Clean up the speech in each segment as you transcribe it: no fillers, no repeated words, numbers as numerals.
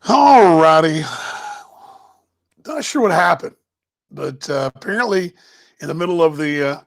All righty. Not sure what happened, but apparently, in the middle of the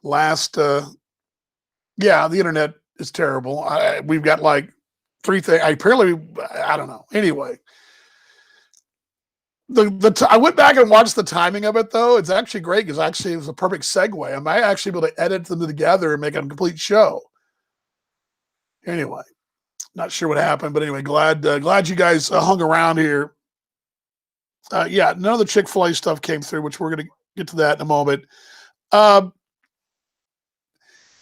last, yeah, the internet is terrible. We've got like three things. Apparently, I don't know. Anyway, I went back and watched the timing of it though. It's actually great because actually it was a perfect segue. I might actually be able to edit them together and make a complete show. Anyway, not sure what happened, but anyway, glad you guys hung around here. Yeah, none of the Chick-fil-A stuff came through, which we're going to get to that in a moment. Um,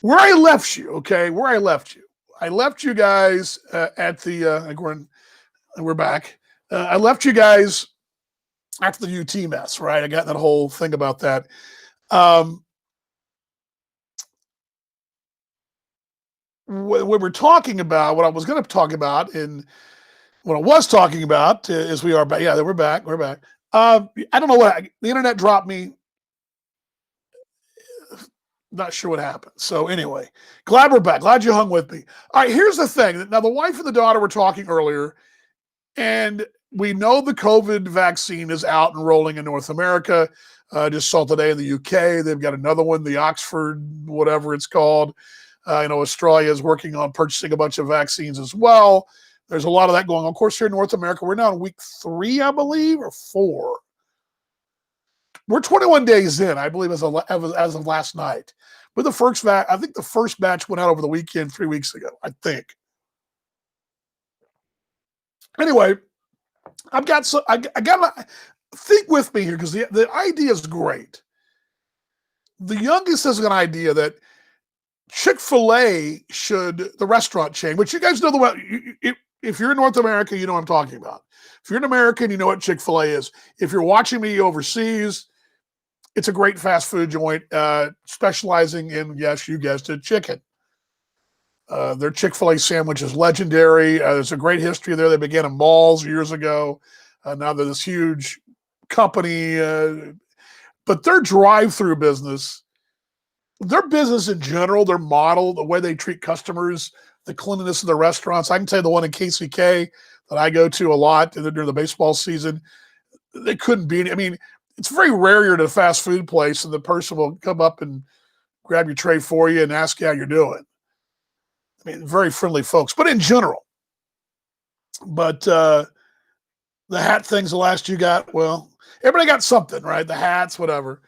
where I left you, okay, where I left you guys at the. We're back. I left you guys after the UT mess, right? I got that whole thing about that. Um, what we're talking about, what I was going to talk about, and what I was talking about is we are back. Yeah, we're back. We're back. I don't know what the internet dropped me. Not sure what happened. So anyway, glad we're back. Glad you hung with me. All right, here's the thing. Now the wife and the daughter were talking earlier, and we know the COVID vaccine is out and rolling in North America. Just saw today in the UK, they've got another one, the Oxford, whatever it's called. Australia is working on purchasing a bunch of vaccines as well. There's a lot of that going on. Of course, here in North America, we're now in week 3, I believe, or 4. We're 21 days in, I believe, as of last night. But I think the first batch went out over the weekend 3 weeks ago, I think. Anyway, I got to think with me here because the idea is great. The youngest has an idea that Chick-fil-A the restaurant chain, which you guys know if you're in North America, you know what I'm talking about. If you're an American, you know what Chick-fil-A is. If you're watching me overseas, it's a great fast food joint specializing in, yes, you guessed it, chicken. Their Chick-fil-A sandwich is legendary. There's a great history there. They began in malls years ago. Now they're this huge company. But their drive-through business, their business in general, their model, the way they treat customers, the cleanliness of the restaurants. I can tell you the one in KCK that I go to a lot during the baseball season, they couldn't beat it. I mean, it's very rare you're at a fast food place and the person will come up and grab your tray for you and ask you how you're doing. I mean, very friendly folks, but in general. But the hat thing's the last you got. Well, everybody got something, right? The hats, whatever.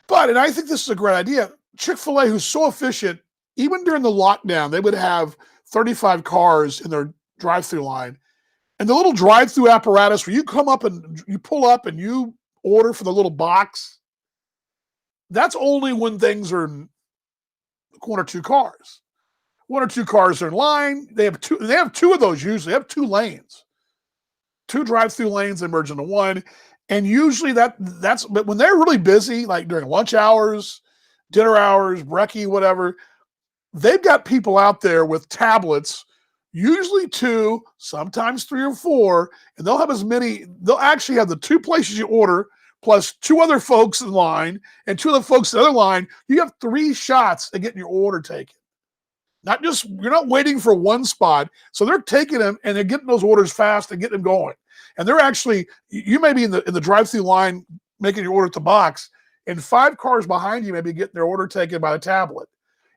But, and I think this is a great idea, Chick-fil-A, who's so efficient, even during the lockdown, they would have 35 cars in their drive-through line. And the little drive-through apparatus where you come up and you pull up and you order for the little box, that's only when things are in 1 or 2 cars. 1 or 2 cars are in line. They have two of those usually. They have 2 lanes. 2 drive-through lanes that merge into one. And usually but when they're really busy, like during lunch hours, dinner hours, brekkie, whatever, they've got people out there with tablets, usually 2, sometimes 3 or 4, and they'll actually have the 2 places you order plus 2 other folks in line and 2 other folks in the other line. You have 3 shots at getting your order taken. You're not waiting for one spot. So they're taking them and they're getting those orders fast and getting them going. And they're actually, you may be in the drive-through line making your order at the box, and 5 cars behind you may be getting their order taken by the tablet.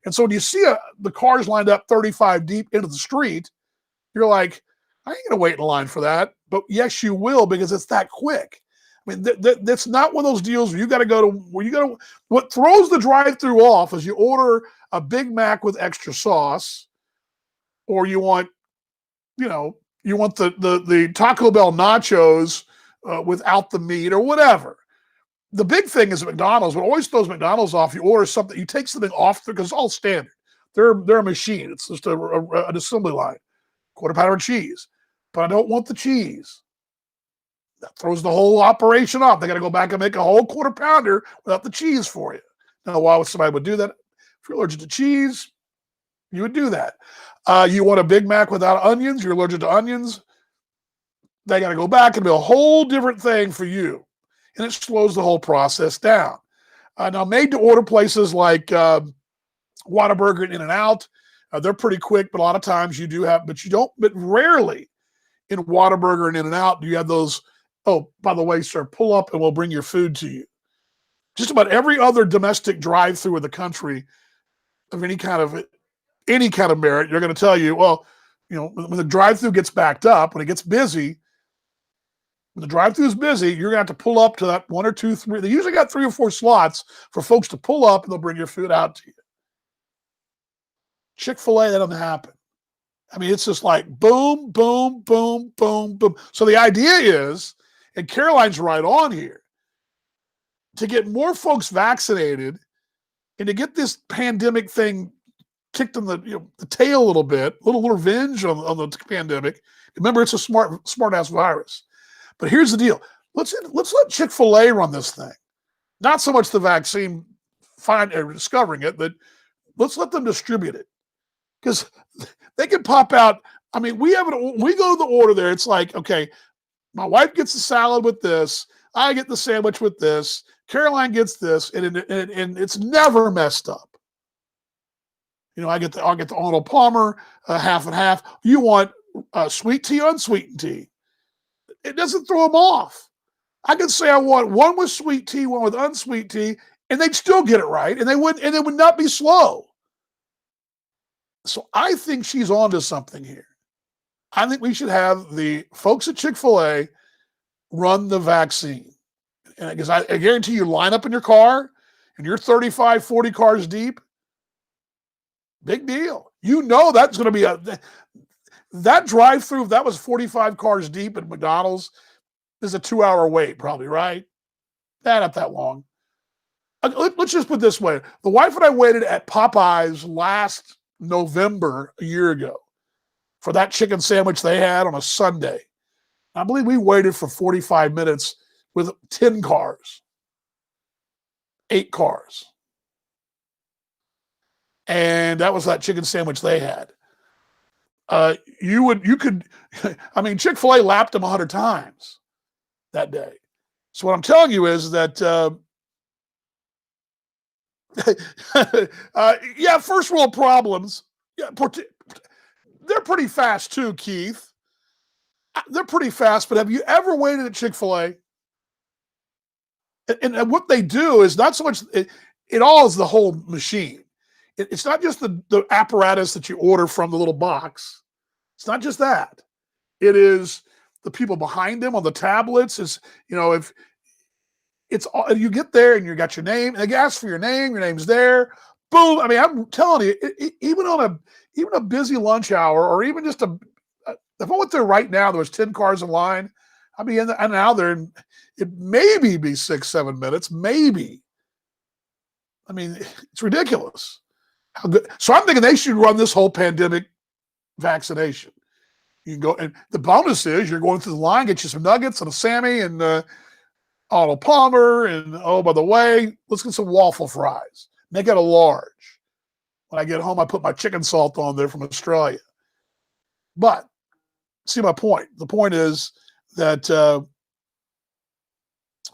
And so when you see the cars lined up 35 deep into the street, you're like, I ain't gonna wait in line for that. But yes, you will, because it's that quick. I mean, that's not one of those deals where what throws the drive-through off is you order a Big Mac with extra sauce, or you want the Taco Bell nachos without the meat or whatever. The big thing is at McDonald's. What always throws McDonald's off, you order something, you take something off because it's all standard. They're a machine. It's just an assembly line. Quarter pounder of cheese. But I don't want the cheese. That throws the whole operation off. They got to go back and make a whole quarter pounder without the cheese for you. Now, why would somebody do that? If you're allergic to cheese, you would do that. You want a Big Mac without onions, you're allergic to onions, they got to go back and do a whole different thing for you. And it slows the whole process down. Now, made-to-order places like Whataburger and In-N-Out, they're pretty quick, but a lot of times but rarely in Whataburger and In-N-Out, you have those, oh, by the way, sir, pull up and we'll bring your food to you. Just about every other domestic drive-through in the country of any kind of merit, you're going to tell you, well, when the drive-through gets backed up, when it gets busy, when the drive-through is busy, you're going to have to pull up to that 1 or 2, 3. They usually got 3 or 4 slots for folks to pull up, and they'll bring your food out to you. Chick-fil-A, that doesn't happen. I mean, it's just like boom, boom, boom, boom, boom. So the idea is, and Caroline's right on here, to get more folks vaccinated and to get this pandemic thing kicked in the tail a little bit, a little revenge on the pandemic. Remember, it's a smart ass virus. But here's the deal: let's let Chick-fil-A run this thing. Not so much the vaccine discovering it, but let's let them distribute it, because they can pop out. I mean, we go to the order there. It's like, okay, my wife gets the salad with this, I get the sandwich with this, Caroline gets this, and it's never messed up. I'll get the Arnold Palmer half and half. You want sweet tea or unsweetened tea? It doesn't throw them off. I could say I want one with sweet tea, one with unsweet tea, and they'd still get it right, and they would not be slow. So I think she's onto something here. I think we should have the folks at Chick-fil-A run the vaccine. And because I guarantee you line up in your car and you're 35, 40 cars deep, big deal. That's going to be that drive-through, if that was 45 cars deep at McDonald's, is a 2-hour wait probably, right? Not that long. Let's just put it this way. The wife and I waited at Popeyes last November, a year ago, for that chicken sandwich they had on a Sunday. I believe we waited for 45 minutes with 10 cars, 8 cars. And that was that chicken sandwich they had. Chick-fil-A lapped them 100 times that day. So what I'm telling you is that, first world problems. Yeah, they're pretty fast too, Keith. They're pretty fast, but have you ever waited at Chick-fil-A? And what they do is not so much, it all is the whole machine. It's not just the apparatus that you order from the little box. It's not just that. It is the people behind them on the tablets. If it's all, you get there and you got your name, and they ask for your name's there. Boom. I mean, I'm telling you, even a busy lunch hour, or even just if I went there right now, there was 10 cars in line, I'd be in and out there, and it maybe be 6-7 minutes, maybe. I mean, it's ridiculous. How good. So I'm thinking they should run this whole pandemic vaccination. You can go, and the bonus is you're going through the line, get you some nuggets and a Sammy and Arnold Palmer, and oh, by the way, let's get some waffle fries. Make it a large. When I get home, I put my chicken salt on there from Australia. But see my point. The point is that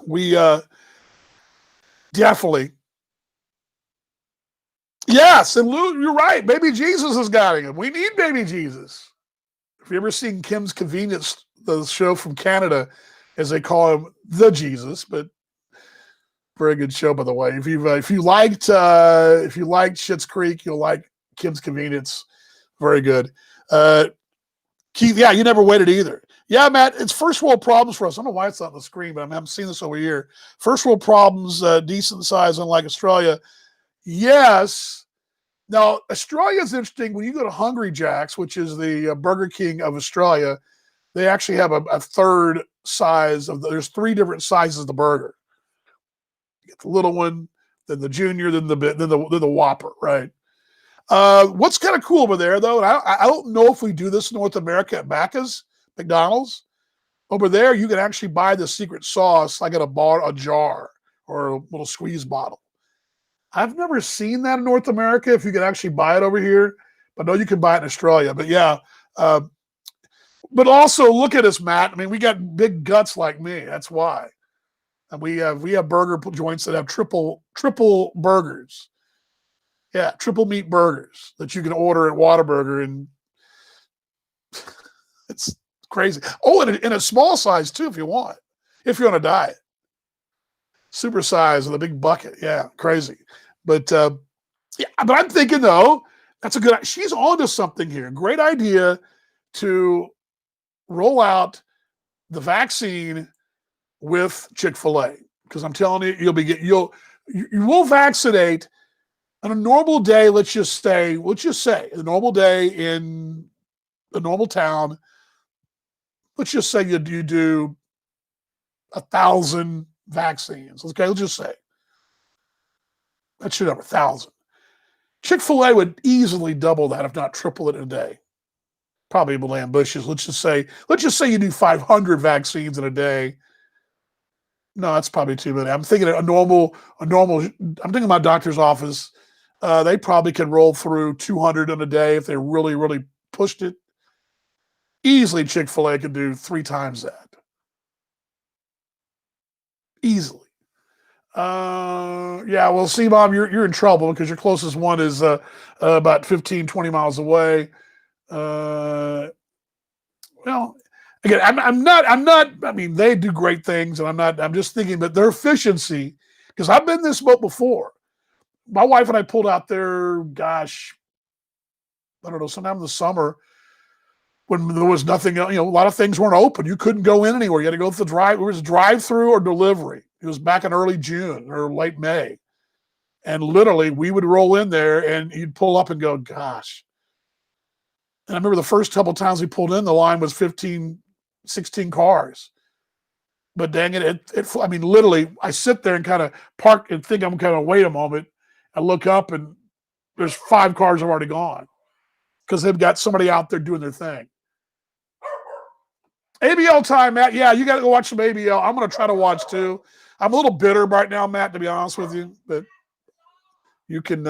we definitely. Yes, and Lou, you're right. Baby Jesus is guiding him. We need baby Jesus. If you ever seen Kim's Convenience, the show from Canada, as they call him, the Jesus, but very good show, by the way. If you liked Schitt's Creek, you'll like Kim's Convenience. Very good. Keith, yeah, you never waited either. Yeah, Matt, it's first world problems for us. I don't know why it's not on the screen, but I'm seeing this over here. First world problems, decent size, unlike Australia. Yes. Now, Australia is interesting. When you go to Hungry Jack's, which is the Burger King of Australia, they actually have a third size there's 3 different sizes of the burger. You get the little one, then the junior, then the Whopper, right? What's kind of cool over there, though, and I don't know if we do this in North America at Macca's, McDonald's. Over there, you can actually buy the secret sauce like at a jar or a little squeeze bottle. I've never seen that in North America, if you can actually buy it over here. But I know you can buy it in Australia. But yeah. But also, look at us, Matt. I mean, we got big guts like me. That's why. And we have burger joints that have triple burgers. Yeah, triple meat burgers that you can order at Whataburger. And it's Crazy. Oh, and in a small size too, if you want, if you're on a diet. Super size with a big bucket. Yeah, crazy. But yeah, but I'm thinking though, that's a good. She's onto something here. Great idea to roll out the vaccine with Chick-fil-A, because I'm telling you, you will vaccinate on a normal day. Let's just say a normal day in a normal town. Let's just say you do 1,000 vaccines. Okay, let's just say that should have 1,000. Chick-fil-A would easily double that, if not triple it in a day. Probably will ambitious. Let's just say you do 500 vaccines in a day. No, that's probably too many. I'm thinking a normal. I'm thinking my doctor's office. They probably can roll through 200 in a day if they really, really pushed it. Easily, Chick-fil-A could do 3 times that. Easily. Yeah, well, see, Bob, you're in trouble because your closest one is about 15, 20 miles away. Well, again, I'm not. I mean, they do great things, and I'm just thinking that their efficiency, because I've been in this boat before. My wife and I pulled out there, gosh, I don't know, sometime in the summer when there was nothing, a lot of things weren't open. You couldn't go in anywhere. You had to go through it was drive-through or delivery. It was back in early June or late May. And literally we would roll in there and you'd pull up and go, gosh. And I remember the first couple of times we pulled in, the line was 15, 16 cars. But dang it, I mean, literally, I sit there and kind of park and think I'm kind of wait a moment. I look up and there's 5 cars have already gone because they've got somebody out there doing their thing. ABL time, Matt. Yeah, you got to go watch some ABL. I'm going to try to watch too. I'm a little bitter right now, Matt, to be honest with you. But you can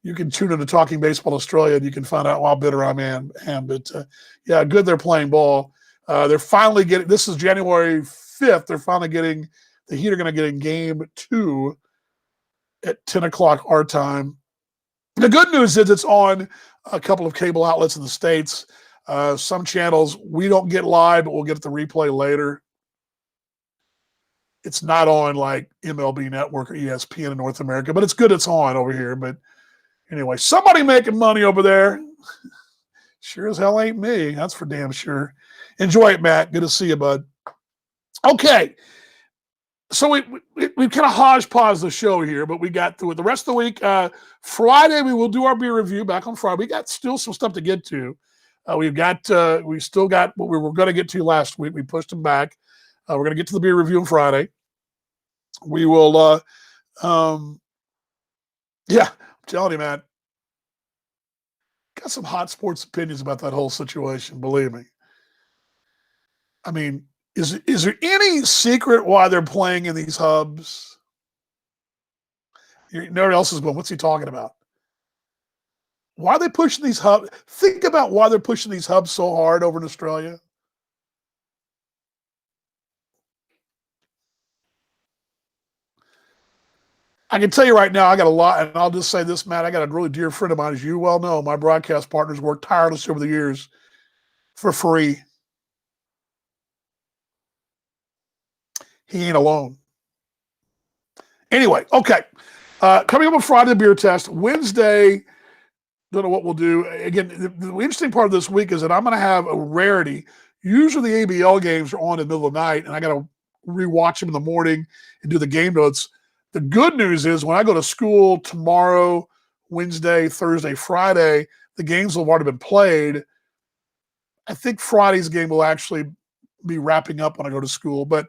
tune into Talking Baseball Australia and you can find out how bitter I am. But yeah, good they're playing ball. They're finally getting. This is January 5th. They're finally getting the Heat are going to get in game 2 at 10 o'clock our time. The good news is it's on a couple of cable outlets in the States. Some channels we don't get live, but we'll get the replay later. It's not on like MLB Network or ESPN in North America, but it's good it's on over here. But anyway, somebody making money over there. Sure as hell ain't me. That's for damn sure. Enjoy it, Matt. Good to see you, bud. Okay. So we kind of hodgepodge the show here, but we got through it. The rest of the week, Friday, we will do our beer review back on Friday. We got still some stuff to get to. We still got what we were going to get to last week. We pushed them back. We're going to get to the beer review on Friday. We will, yeah, I'm telling you, man, got some hot sports opinions about that whole situation. Believe me. I mean, is there any secret why they're playing in these hubs? Nobody else is going, what's he talking about? Why are they pushing these hubs? Think about why they're pushing these hubs so hard over in Australia. I can tell you right now, I got a lot, and I'll just say this, Matt, I got a really dear friend of mine, as you well know, my broadcast partners worked tirelessly over the years for free. He ain't alone. Anyway, okay. Coming up on Friday, the beer test. Wednesday, don't know what we'll do. Again, the interesting part of this week is that I'm going to have a rarity. Usually the ABL games are on in the middle of the night, and I got to rewatch them in the morning and do the game notes. The good news is when I go to school tomorrow, Wednesday, Thursday, Friday, the games will have already been played. I think Friday's game will actually be wrapping up when I go to school, but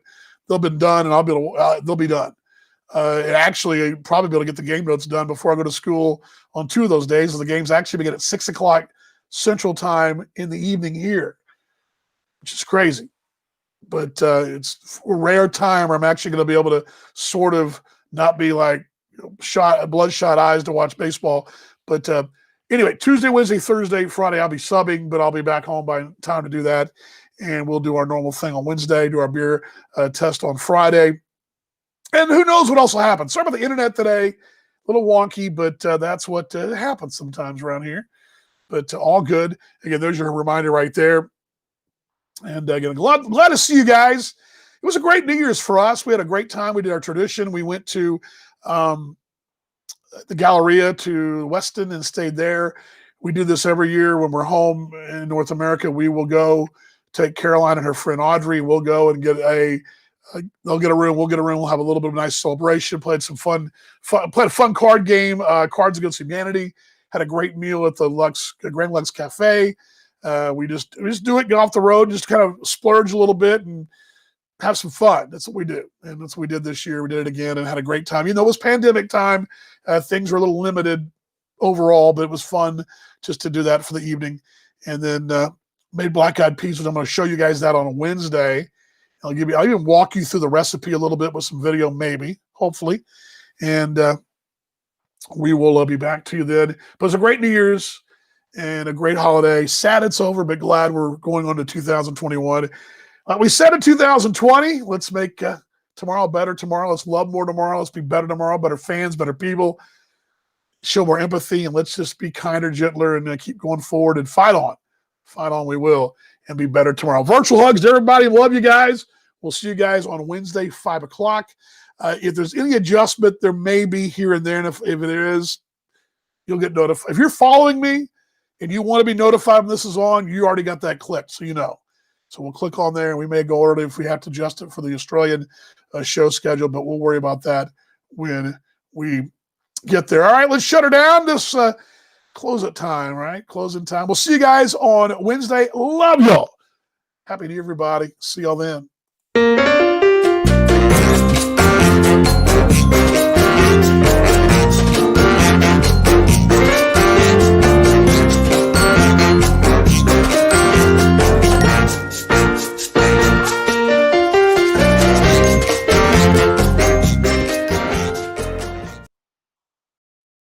they'll be done, and they'll be done. Actually, probably be able to get the game notes done before I go to school on 2 of those days. The games actually begin at 6 o'clock Central Time in the evening here, which is crazy. But it's a rare time where I'm actually going to be able to sort of not be like bloodshot eyes to watch baseball. But anyway, Tuesday, Wednesday, Thursday, Friday, I'll be subbing, but I'll be back home by time to do that. And we'll do our normal thing on Wednesday, do our beer test on Friday. And who knows what else will happen. Sorry about the internet today. A little wonky, but that's what happens sometimes around here. But all good. Again, there's your reminder right there. And again, glad to see you guys. It was a great New Year's for us. We had a great time. We did our tradition. We went to the Galleria to Weston and stayed there. We do this every year when we're home in North America. We will go take Caroline and her friend Audrey. We'll go and get they'll get a room. We'll get a room. We'll have a little bit of a nice celebration. Played some fun played a fun card game, Cards Against Humanity. Had a great meal at the Grand Lux Cafe. We just do it, get off the road, just kind of splurge a little bit and have some fun. That's what we do. And that's what we did this year. We did it again and had a great time. You know, it was pandemic time. Things were a little limited overall, but it was fun just to do that for the evening. And then made black eyed peas, which I'm going to show you guys that on a Wednesday. I'll even walk you through the recipe a little bit with some video, maybe, hopefully. And we will be back to you then. But it was a great New Year's and a great holiday. Sad it's over, but glad we're going on to 2021. We said in 2020, let's make tomorrow better tomorrow. Let's love more tomorrow. Let's be better tomorrow, better fans, better people, show more empathy, and let's just be kinder, gentler, and keep going forward and fight on. Fight on, we will, and be better tomorrow. Virtual hugs to everybody. Love you guys. We'll see you guys on Wednesday, 5 o'clock. If there's any adjustment, there may be here and there, and if there is, you'll get notified. If you're following me and you want to be notified when this is on, you already got that clicked, so you know. So we'll click on there, and we may go early if we have to adjust it for the Australian show schedule, but we'll worry about that when we get there. All right, let's shut her down. This close it time, right? Closing time. We'll see you guys on Wednesday. Love y'all. Happy New Year, everybody. See y'all then.